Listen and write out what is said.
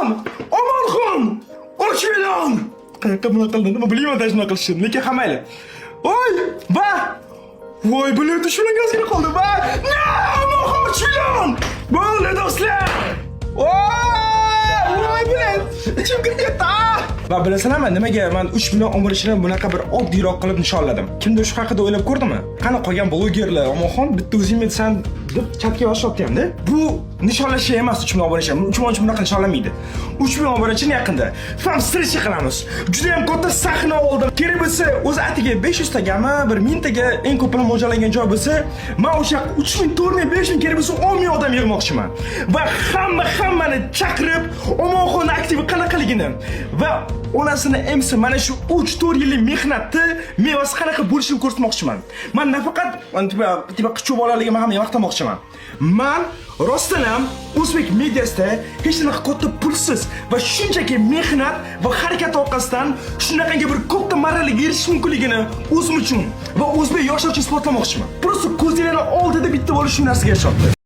million! Omonxon! 3 million! Qayoqqa bunaqa qildi? Nima bilmayman shunaqa qilishni, lekin hammaylar. Voy, va! Voy, bular shuning ozgina qoldi, va! No! Omonxon 3 million! Bo'ldi do'stlar! Voy, bular! Ichim kirib ketdi. Va bilasizlarmi, nimaga men 3 million omonishini bunaqa bir oddiyroq qilib nishonladim? Kimdir shu haqida o'ylab ko'rdimi? Qani qolgan blogerlar, Omonxon bitta o'zing etsan deb chatga yozishyapti-da. Bu nishonlash emas 3 million obunachi. 3 million bunaqa nishonlamaydi. 3 million obunachini yaqinda fan stresi qilamiz. Juda ham katta sahna oldim. Kerak bo'lsa, o'z atiga 500 tagami, 1000 taga eng ko'p pul mo'ljallangan joy bo'lsa, men o'sha 3000, 4000, 5000 kerak bo'lsa 10 ming odam yig'moqchiman. Va hammani chaqirib, Omonxon aktivi qanaqaligini va onasini emsi mana shu 3-4 yillik mehnatni mevasi qanaqa bo'lishini ko'rsatmoqchiman. Men nafaqat tipa qichib bolaligimni ham maqtamoqchiman. Men rostdan ham o'zbek mediasida hech qanaqa katta pulsiz va shunchaki mehnat va harakat orqasidan shunaqangi bir katta marralarga erishish mumkinligini o'zim uchun va o'zbek yoshlar uchun isbotlamoqchiman. Prosta ko'zinglarning oldida bitta bo'lish shu narsaga yashayapti.